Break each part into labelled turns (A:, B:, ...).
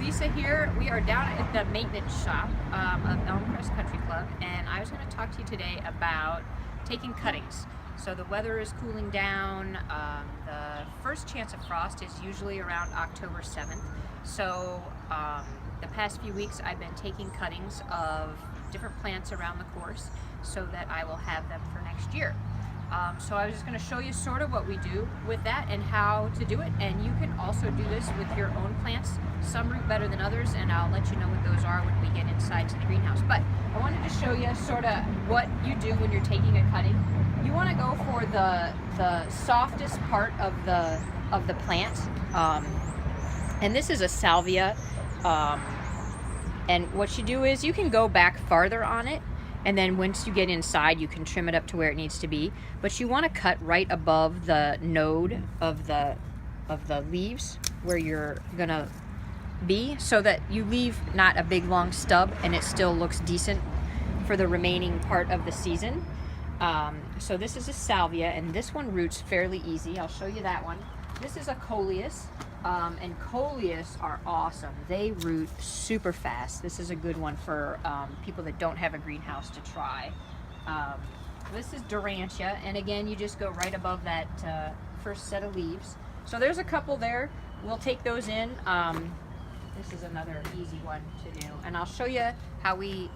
A: Lisa here. We are down at the maintenance shop of Elmcrest Country Club, and I was going to talk to you today about taking cuttings. So the weather is cooling down. The first chance of frost is usually around October 7th. So the past few weeks I've been taking cuttings of different plants around the course so that I will have them for next year. So I was just going to show you sort of what we do with that and how to do it, and you can also do this with your own plants. Some root better than others, and I'll let you know what those are when we get inside to the greenhouse. But I wanted to show you sort of what you do when you're taking a cutting. You want to go for the softest part of the plant, and this is a salvia, and what you do is you can go back farther on it, and then once you get inside you can trim it up to where it needs to be, but you want to cut right above the node of the leaves where you're gonna be, so that you leave not a big long stub and it still looks decent for the remaining part of the season. So this is a salvia, and this one roots fairly easy. I'll show you that one. This is a coleus, and coleus are awesome. They root super fast. This is a good one for people that don't have a greenhouse to try. This is Durantia, and again, you just go right above that first set of leaves. So there's a couple there. We'll take those in. This is another easy one to do, and I'll show you how we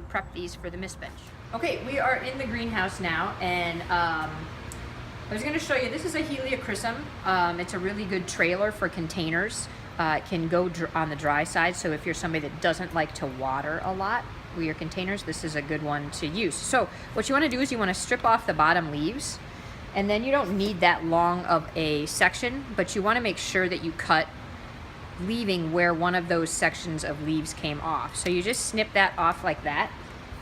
A: prep these for the mist bench. Okay, we are in the greenhouse now, and I was going to show you, this is a Heliochrysum. It's a really good trailer for containers. It can go on the dry side, so if you're somebody that doesn't like to water a lot with your containers, this is a good one to use. So what you want to do is you want to strip off the bottom leaves, and then you don't need that long of a section, but you want to make sure that you cut leaving where one of those sections of leaves came off. So you just snip that off like that.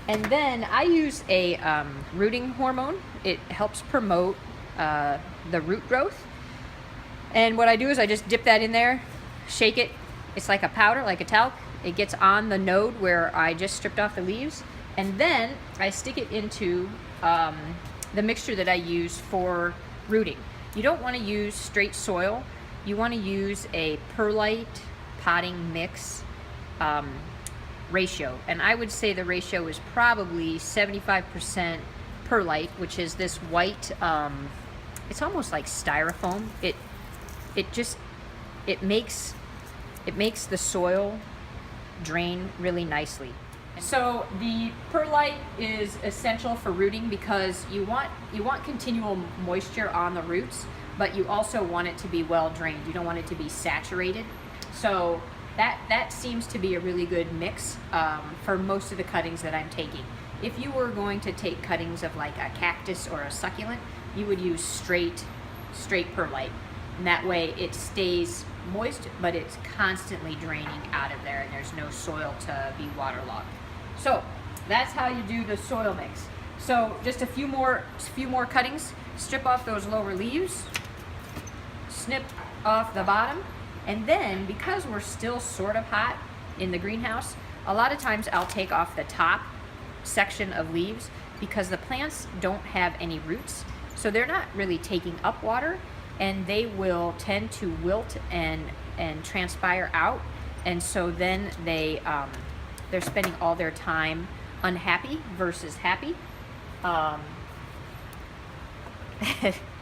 A: And then I use a rooting hormone. It helps promote the root growth. And what I do is I just dip that in there, shake it. It's like a powder, like a talc. It gets on the node where I just stripped off the leaves. And then I stick it into the mixture that I use for rooting. You don't want to use straight soil. You want to use a perlite potting mix ratio, and I would say the ratio is probably 75% perlite, which is this white, it's almost like styrofoam. It makes the soil drain really nicely. So the perlite is essential for rooting because you want continual moisture on the roots, but you also want it to be well drained. You don't want it to be saturated. So that seems to be a really good mix for most of the cuttings that I'm taking. If you were going to take cuttings of like a cactus or a succulent, you would use straight perlite. And that way it stays moist, but it's constantly draining out of there, and there's no soil to be waterlogged. So that's how you do the soil mix. So just a few more cuttings. Strip off those lower leaves, snip off the bottom, and then because we're still sort of hot in the greenhouse, a lot of times I'll take off the top section of leaves because the plants don't have any roots, so they're not really taking up water, and they will tend to wilt and transpire out, and so then they're spending all their time unhappy versus happy. That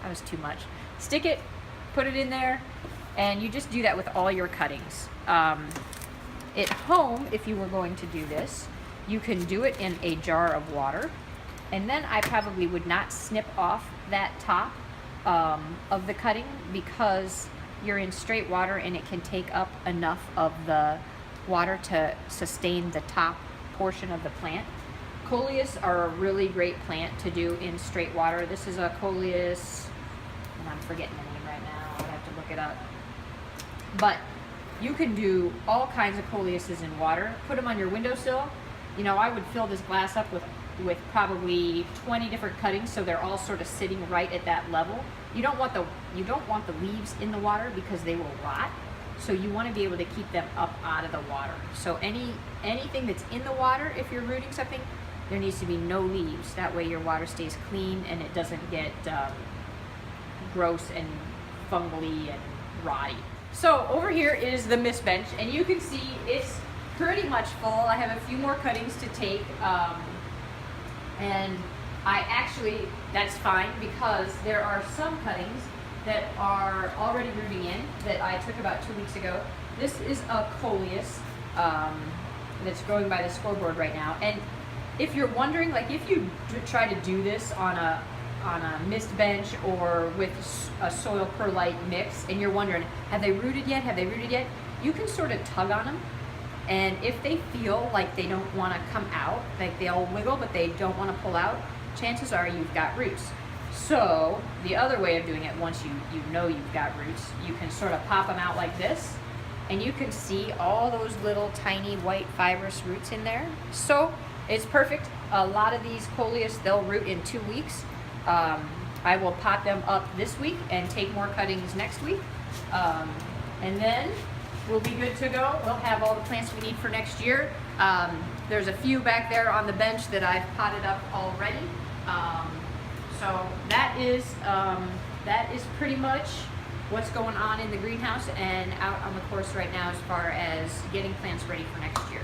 A: was too much. Stick it, put it in there, and you just do that with all your cuttings. At home, if you were going to do this, you can do it in a jar of water, and then I probably would not snip off that top of the cutting because you're in straight water and it can take up enough of the water to sustain the top portion of the plant. Coleus are a really great plant to do in straight water. This is a Coleus, and I'm forgetting the name right now. I'll have to look it up. But you can do all kinds of Coleuses in water. Put them on your windowsill. You know, I would fill this glass up with probably 20 different cuttings, so they're all sort of sitting right at that level. You don't want the leaves in the water because they will rot. So you want to be able to keep them up out of the water. So anything that's in the water, if you're rooting something, there needs to be no leaves. That way your water stays clean and it doesn't get gross and fungally and rotty. So over here is the mist bench, and you can see it's pretty much full. I have a few more cuttings to take, and that's fine because there are some cuttings that are already rooting in that I took about 2 weeks ago. This is a coleus that's growing by the scoreboard right now, and if you're wondering, like if you try to do this on a mist bench or with a soil perlite mix, and you're wondering, have they rooted yet? Have they rooted yet? You can sort of tug on them, and if they feel like they don't want to come out, like they'll wiggle but they don't want to pull out, chances are you've got roots. So the other way of doing it, once you know you've got roots, you can sort of pop them out like this, and you can see all those little tiny white fibrous roots in there. So it's perfect. A lot of these coleus, they'll root in 2 weeks. I will pot them up this week and take more cuttings next week. And then we'll be good to go. We'll have all the plants we need for next year. There's a few back there on the bench that I've potted up already. So that is pretty much what's going on in the greenhouse and out on the course right now as far as getting plants ready for next year.